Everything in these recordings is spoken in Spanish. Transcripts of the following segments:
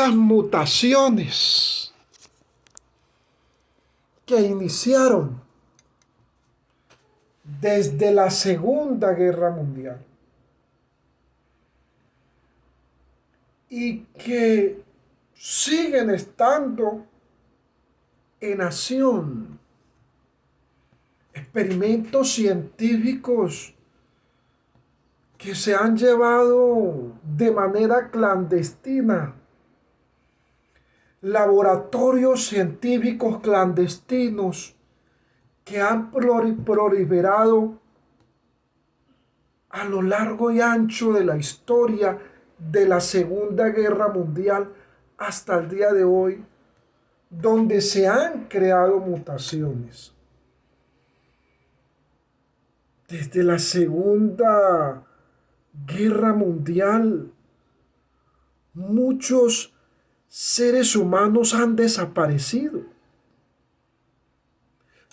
esas mutaciones que iniciaron desde la Segunda Guerra Mundial y que siguen estando en acción. Experimentos científicos que se han llevado de manera clandestina, laboratorios científicos clandestinos que han proliferado a lo largo y ancho de la historia de la Segunda Guerra Mundial hasta el día de hoy, donde se han creado mutaciones. Desde la Segunda Guerra Mundial, muchos seres humanos han desaparecido.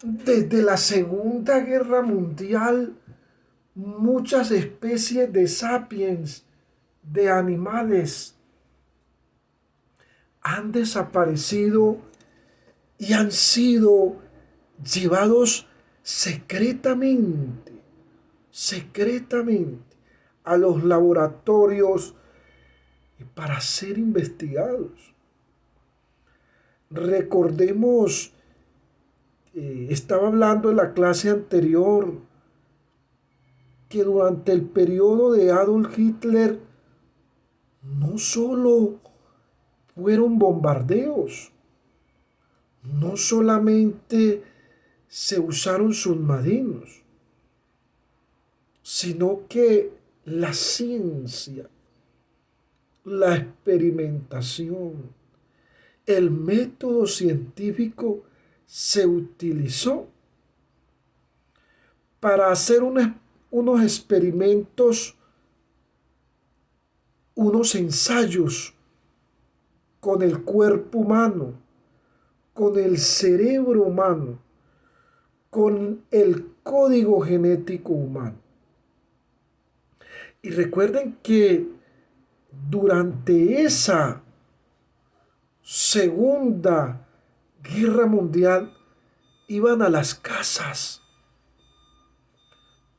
Desde la Segunda Guerra Mundial, muchas especies de sapiens, de animales, han desaparecido y han sido llevados secretamente a los laboratorios para ser investigados. Recordemos, estaba hablando en la clase anterior, que durante el periodo de Adolf Hitler no solo fueron bombardeos, no solamente se usaron submarinos, sino que la ciencia, la experimentación, el método científico se utilizó para hacer unos experimentos, unos ensayos con el cuerpo humano, con el cerebro humano, con el código genético humano. Y recuerden que durante esa Segunda Guerra Mundial iban a las casas,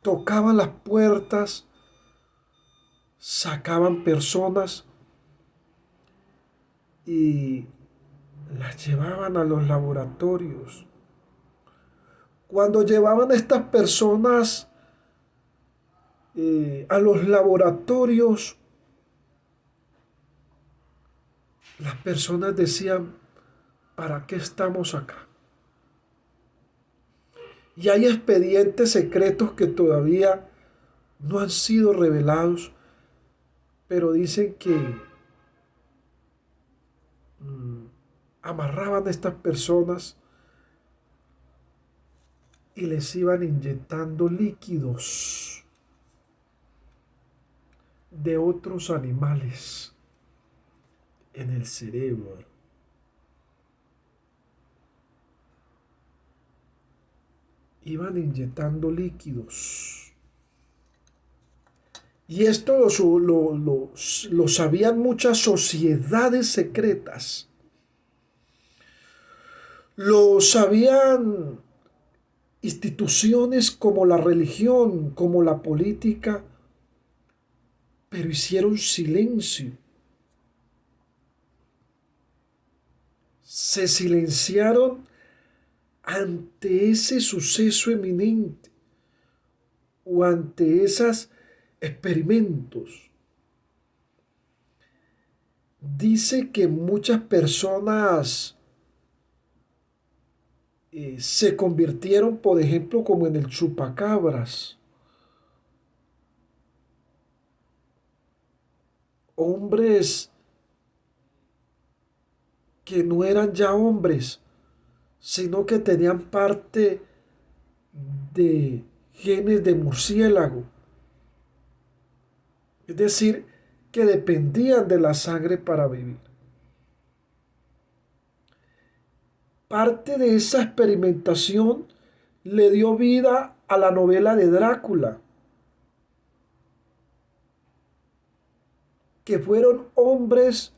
tocaban las puertas, sacaban personas y las llevaban a los laboratorios. Cuando llevaban a estas personas a los laboratorios, las personas decían, ¿para qué estamos acá? Y hay expedientes secretos que todavía no han sido revelados, pero dicen que amarraban a estas personas y les iban inyectando líquidos de otros animales en el cerebro. Iban inyectando líquidos. Y esto lo sabían muchas sociedades secretas. Lo sabían instituciones como la religión, como la política, pero hicieron silencio. Se silenciaron ante ese suceso eminente o ante esos experimentos. Dice que muchas personas se convirtieron, por ejemplo, como en el chupacabras. Hombres que no eran ya hombres, sino que tenían parte de genes de murciélago. Es decir, que dependían de la sangre para vivir. Parte de esa experimentación le dio vida a la novela de Drácula, que fueron hombres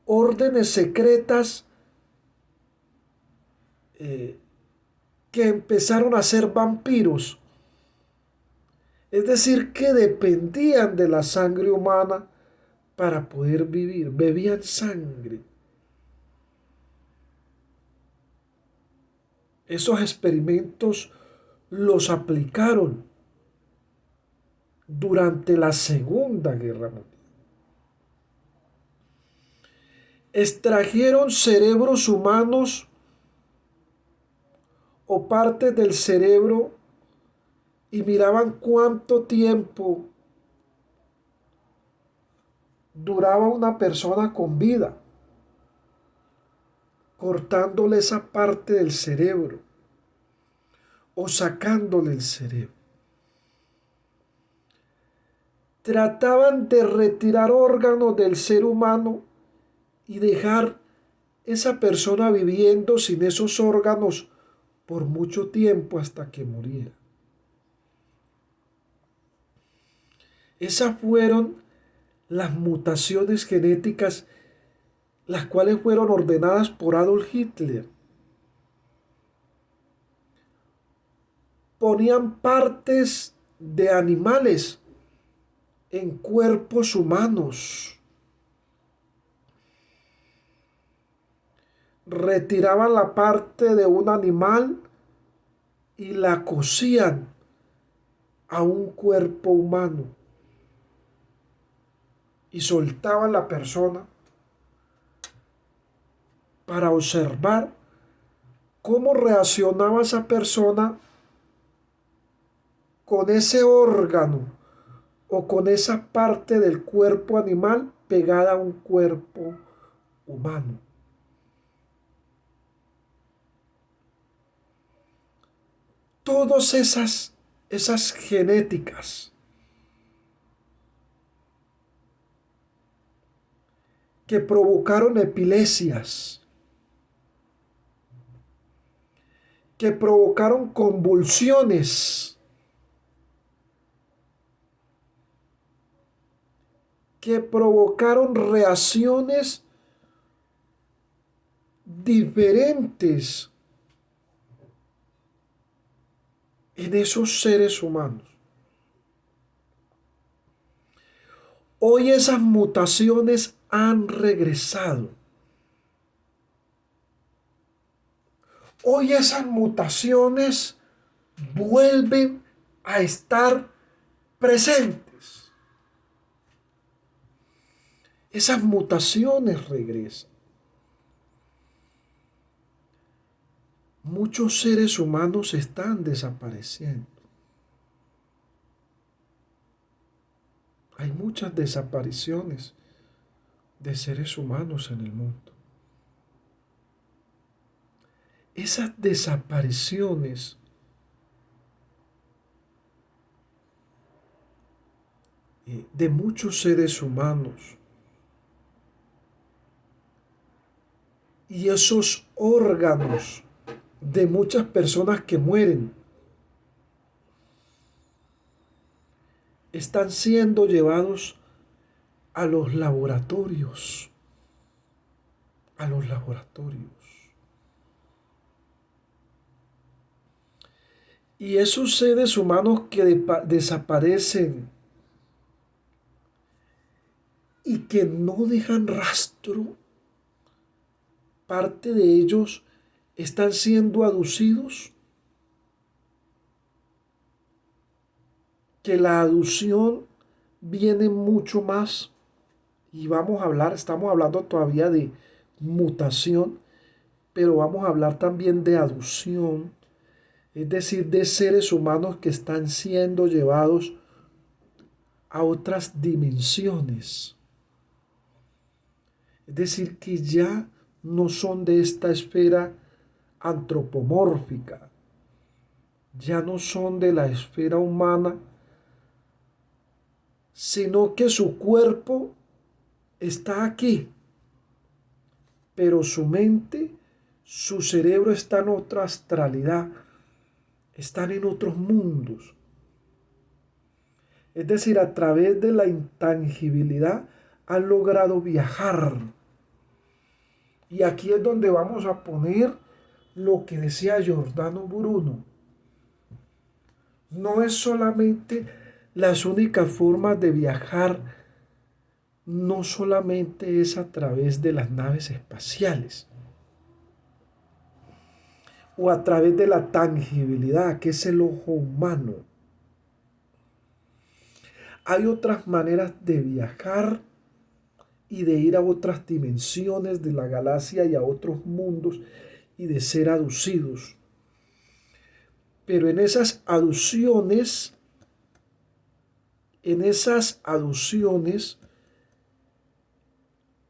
órdenes secretas que empezaron a ser vampiros. Es decir, que dependían de la sangre humana para poder vivir. Bebían sangre. Esos experimentos los aplicaron durante la Segunda Guerra Mundial. Extrajeron cerebros humanos o partes del cerebro y miraban cuánto tiempo duraba una persona con vida, cortándole esa parte del cerebro o sacándole el cerebro. Trataban de retirar órganos del ser humano y dejar esa persona viviendo sin esos órganos por mucho tiempo hasta que muriera. Esas fueron las mutaciones genéticas, las cuales fueron ordenadas por Adolf Hitler. Ponían partes de animales en cuerpos humanos. Retiraban la parte de un animal y la cosían a un cuerpo humano. Y soltaban la persona para observar cómo reaccionaba esa persona con ese órgano o con esa parte del cuerpo animal pegada a un cuerpo humano. Todas esas genéticas que provocaron epilepsias, que provocaron convulsiones, que provocaron reacciones diferentes en esos seres humanos. Hoy esas mutaciones han regresado. Hoy esas mutaciones vuelven a estar presentes. Esas mutaciones regresan. Muchos seres humanos están desapareciendo. Hay muchas desapariciones de seres humanos en el mundo. Esas desapariciones de muchos seres humanos y esos órganos de muchas personas que mueren están siendo llevados a los laboratorios. A los laboratorios. Y esos seres humanos que desaparecen y que no dejan rastro, parte de ellos están siendo aducidos. Que la aducción viene mucho más, y estamos hablando todavía de mutación, pero vamos a hablar también de aducción, es decir, de seres humanos que están siendo llevados a otras dimensiones. Es decir, que ya no son de esta esfera antropomórfica, ya no son de la esfera humana, sino que su cuerpo está aquí, pero su mente, su cerebro está en otra astralidad, están en otros mundos. Es decir, a través de la intangibilidad han logrado viajar Y aquí es donde vamos a poner lo que decía Giordano Bruno. No es solamente las únicas formas de viajar, no solamente es a través de las naves espaciales o a través de la tangibilidad, que es el ojo humano. Hay otras maneras de viajar y de ir a otras dimensiones de la galaxia y a otros mundos y de ser aducidos. Pero en esas aducciones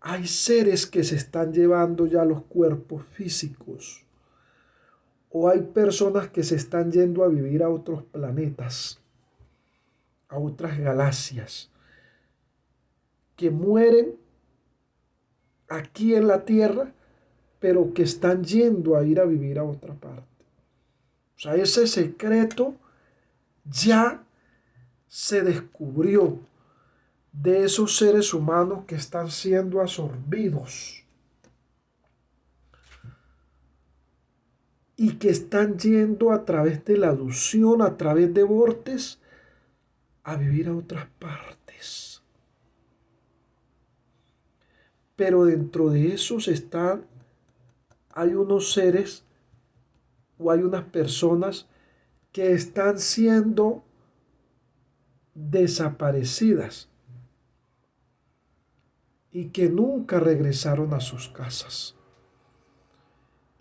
hay seres que se están llevando ya los cuerpos físicos. O hay personas que se están yendo a vivir a otros planetas, a otras galaxias, que mueren aquí en la Tierra, pero que están yendo a ir a vivir a otra parte. O sea, ese secreto ya se descubrió de esos seres humanos que están siendo absorbidos y que están yendo a través de la aducción, a través de vortes, a vivir a otras partes. Pero dentro de esos hay unos seres o hay unas personas que están siendo desaparecidas y que nunca regresaron a sus casas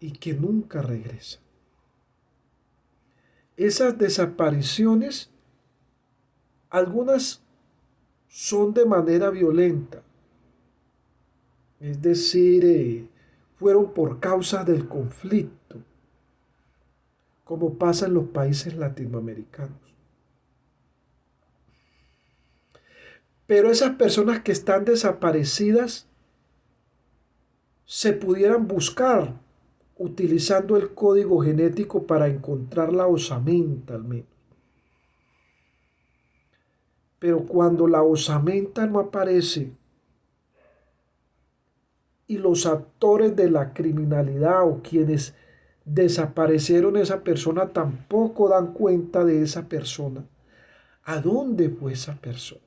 y que nunca regresan. Esas desapariciones, algunas son de manera violenta, es decir, fueron por causa del conflicto, como pasa en los países latinoamericanos. Pero esas personas que están desaparecidas se pudieran buscar utilizando el código genético para encontrar la osamenta al menos. Pero cuando la osamenta no aparece y los actores de la criminalidad o quienes desaparecieron esa persona tampoco dan cuenta de esa persona, ¿a dónde fue esa persona?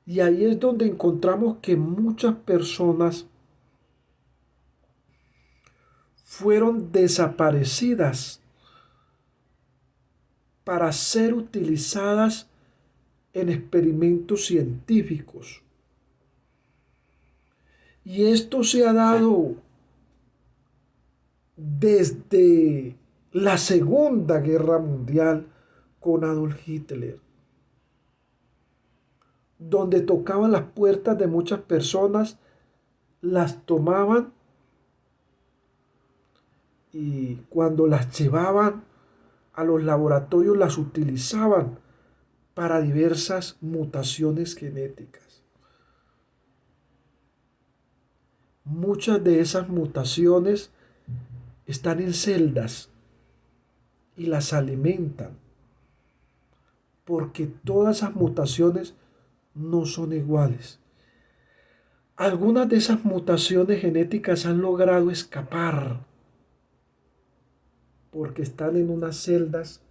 Y ahí es donde encontramos que muchas personas fueron desaparecidas para ser utilizadas en experimentos científicos. Y esto se ha dado desde la Segunda Guerra Mundial con Adolf Hitler, donde tocaban las puertas de muchas personas, las tomaban y cuando las llevaban a los laboratorios las utilizaban para diversas mutaciones genéticas. Muchas de esas mutaciones están en celdas y las alimentan, porque todas esas mutaciones no son iguales. Algunas de esas mutaciones genéticas han logrado escapar porque están en unas celdas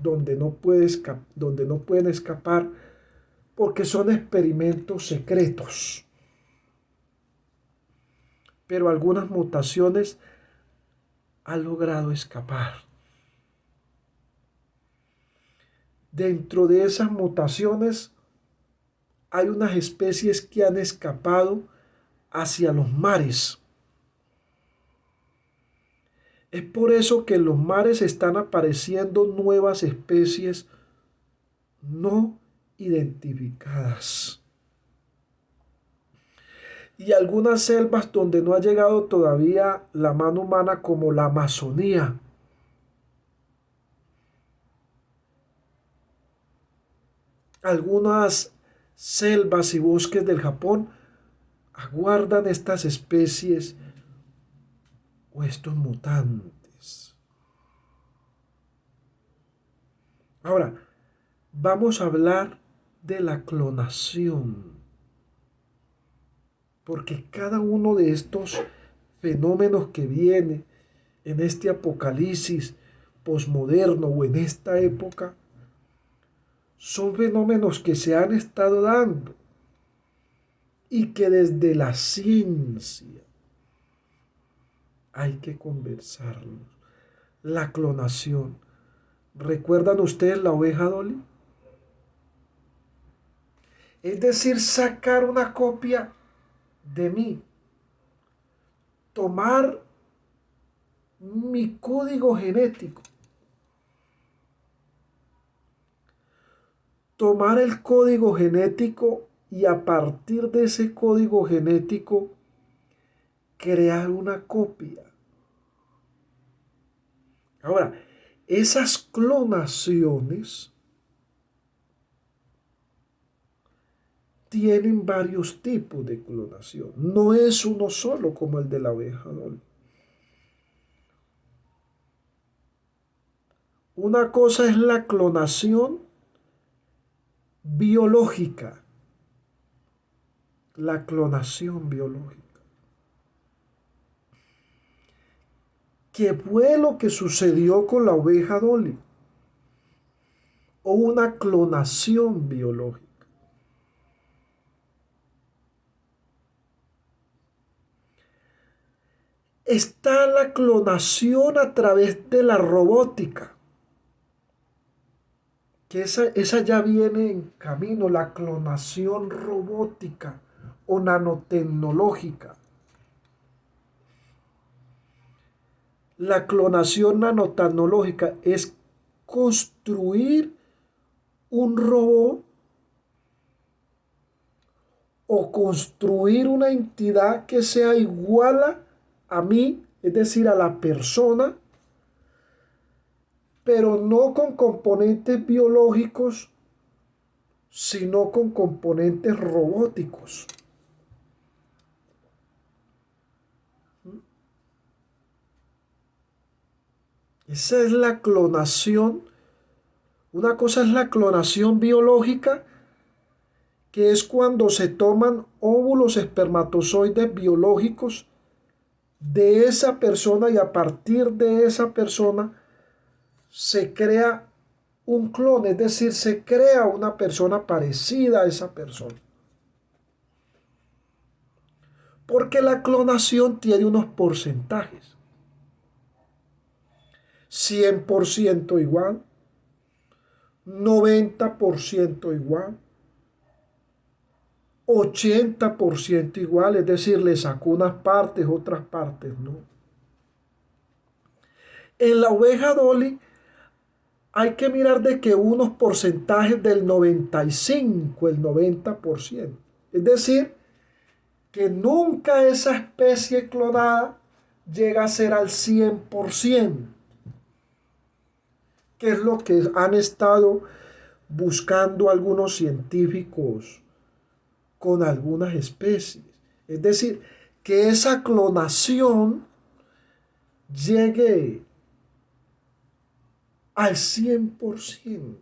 donde no pueden escapar porque son experimentos secretos. Pero algunas mutaciones han logrado escapar. Dentro de esas mutaciones hay unas especies que han escapado hacia los mares. Es por eso que en los mares están apareciendo nuevas especies no identificadas. Y algunas selvas donde no ha llegado todavía la mano humana, como la Amazonía. Algunas selvas y bosques del Japón aguardan estas especies o estos mutantes. Ahora, vamos a hablar de la clonación. porque cada uno de estos fenómenos que viene en este apocalipsis posmoderno o en esta época son fenómenos que se han estado dando y que desde la ciencia hay que conversarlos. La clonación. ¿Recuerdan ustedes la oveja Dolly? Es decir, sacar una copia de mí, tomar mi código genético, tomar el código genético y a partir de ese código genético crear una copia. Ahora, esas clonaciones tienen varios tipos de clonación. No es uno solo como el de la oveja Dolly. Una cosa es la clonación biológica. La clonación biológica. ¿Qué fue lo que sucedió con la oveja Dolly? O una clonación biológica. Está la clonación a través de la robótica, que esa ya viene en camino, la clonación robótica o nanotecnológica. La clonación nanotecnológica es construir un robot o construir una entidad que sea igual a mí, es decir, a la persona, pero no con componentes biológicos, sino con componentes robóticos. Esa es la clonación. Una cosa es la clonación biológica, que es cuando se toman óvulos espermatozoides biológicos de esa persona y a partir de esa persona se crea un clon, es decir, se crea una persona parecida a esa persona. Porque la clonación tiene unos porcentajes. 100% igual, 90% igual, 80% igual, es decir, le sacó unas partes, otras partes no. En la oveja Dolly hay que mirar de que unos porcentajes del 95, el 90%. Es decir, que nunca esa especie clonada llega a ser al 100%, que es lo que han estado buscando algunos científicos con algunas especies. Es decir, que esa clonación llegue al 100%,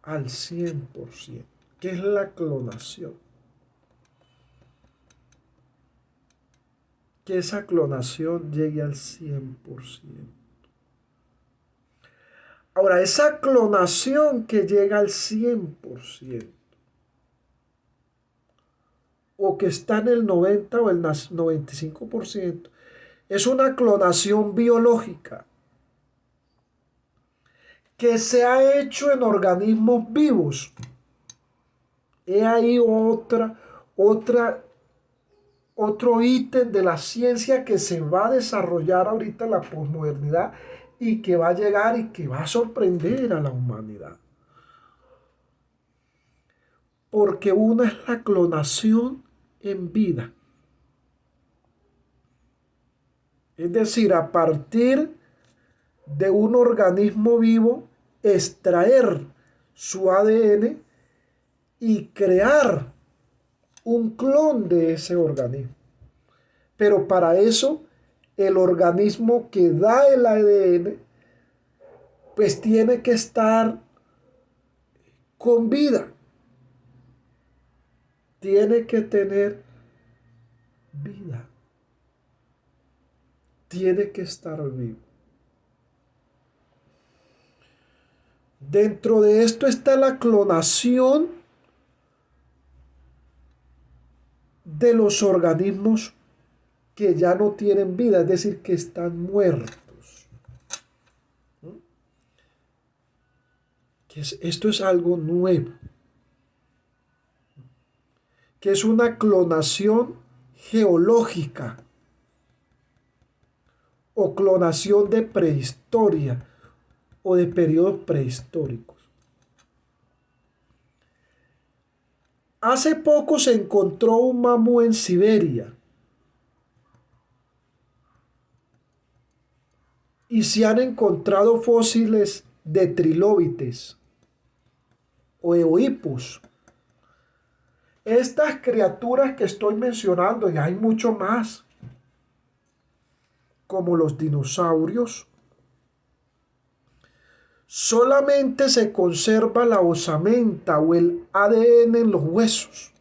al 100%, que es la clonación. Que esa clonación llegue al 100%. Ahora, esa clonación que llega al 100%, o que está en el 90 o el 95%, es una clonación biológica que se ha hecho en organismos vivos. He ahí otro ítem de la ciencia que se va a desarrollar ahorita en la posmodernidad y que va a llegar y que va a sorprender a la humanidad. Porque una es la clonación en vida. Es decir, a partir de un organismo vivo, extraer su ADN y crear un clon de ese organismo. Pero para eso, el organismo que da el ADN, pues tiene que estar con vida. tiene que tener vida. Tiene que estar vivo. Dentro de esto está la clonación de los organismos que ya no tienen vida, es decir, que están muertos. Esto es algo nuevo, que es una clonación geológica o clonación de prehistoria o de periodos prehistóricos. Hace poco se encontró un mamú en Siberia y se han encontrado fósiles de trilóbites o eohipus. Estas criaturas que estoy mencionando, y hay mucho más, como los dinosaurios, solamente se conserva la osamenta o el ADN en los huesos.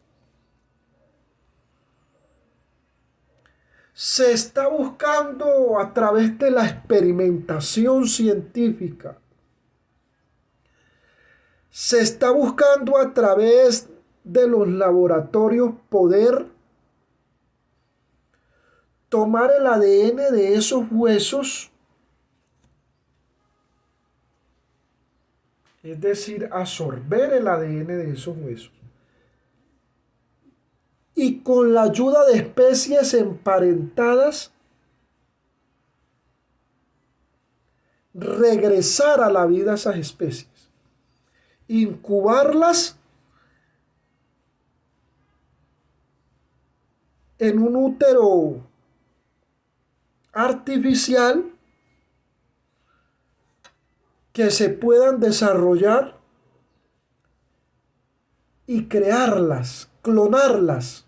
Se está buscando a través de la experimentación científica, se está buscando a través de los laboratorios poder tomar el ADN de esos huesos, es decir, absorber el ADN de esos huesos, y con la ayuda de especies emparentadas, regresar a la vida a esas especies, incubarlas en un útero artificial, que se puedan desarrollar y crearlas, clonarlas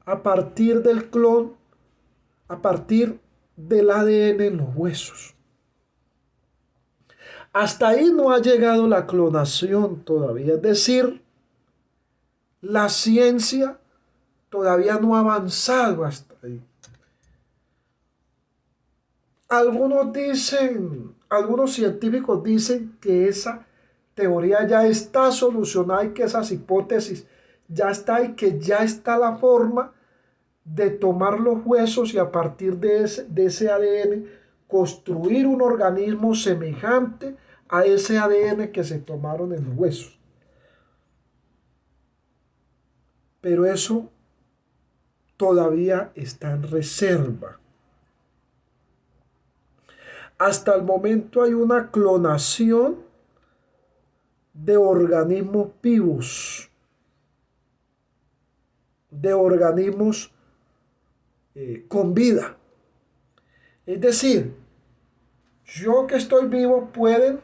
a partir del clon, a partir del ADN en los huesos. Hasta ahí no ha llegado la clonación todavía, es decir, la ciencia todavía no ha avanzado hasta ahí. Algunos científicos dicen que esa teoría ya está solucionada y que esas hipótesis ya está y que ya está la forma de tomar los huesos y a partir de ese ADN construir un organismo semejante a ese ADN que se tomaron en los huesos. Pero eso todavía está en reserva. Hasta el momento hay una clonación de organismos vivos, de organismos con vida. Es decir, yo que estoy vivo pueden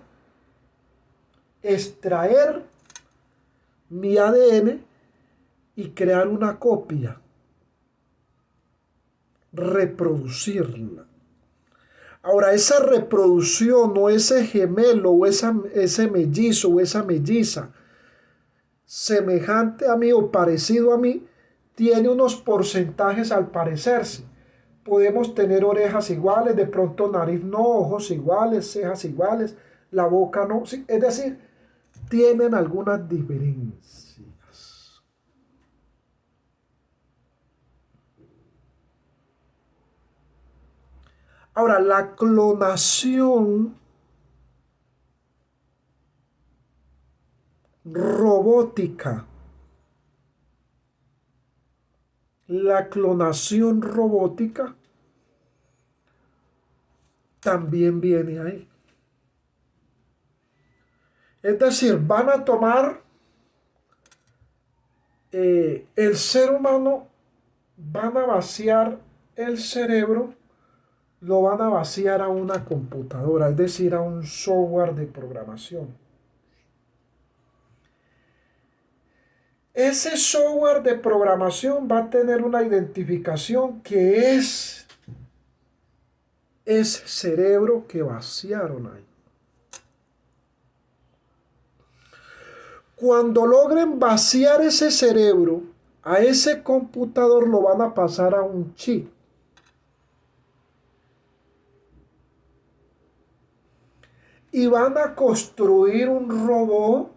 extraer mi ADN y crear una copia, reproducirla. Ahora, esa reproducción o ese gemelo o ese mellizo o esa melliza semejante a mí o parecido a mí, tiene unos porcentajes al parecerse. Podemos tener orejas iguales, de pronto nariz no, ojos iguales, cejas iguales, la boca no. Sí, es decir, tienen algunas diferencias. Ahora, la clonación robótica. La clonación robótica también viene ahí. Es decir, van a tomar el ser humano, van a vaciar el cerebro, lo van a vaciar a una computadora, es decir, a un software de programación. Ese software de programación va a tener una identificación que es ese cerebro que vaciaron ahí. Cuando logren vaciar ese cerebro A ese computador lo van a pasar a un chip. Y van a construir un robot,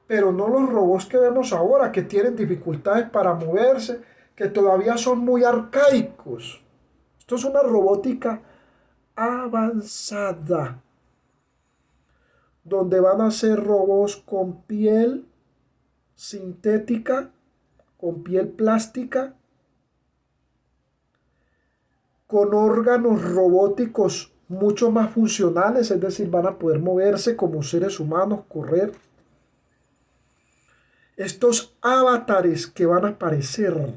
pero no los robots que vemos ahora, que tienen dificultades para moverse, que todavía son muy arcaicos. Esto es una robótica avanzada, donde van a ser robots con piel sintética, con piel plástica, con órganos robóticos mucho más funcionales, es decir, van a poder moverse como seres humanos, correr. Estos avatares que van a aparecer,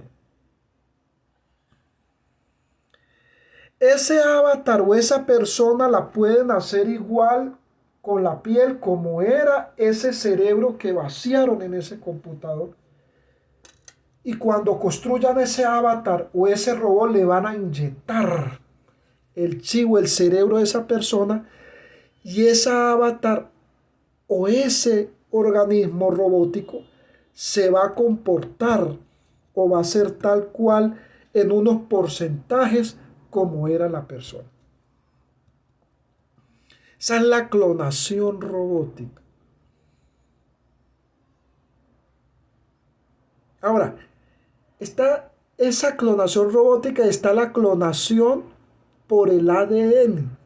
ese avatar o esa persona la pueden hacer igual con la piel como era ese cerebro que vaciaron en ese computador. Y cuando construyan ese avatar o ese robot le van a inyectar el chivo, el cerebro de esa persona, y esa avatar o ese organismo robótico se va a comportar o va a ser tal cual en unos porcentajes como era la persona. Esa es la clonación robótica. Ahora, está esa clonación robótica, está la clonación por el ADN.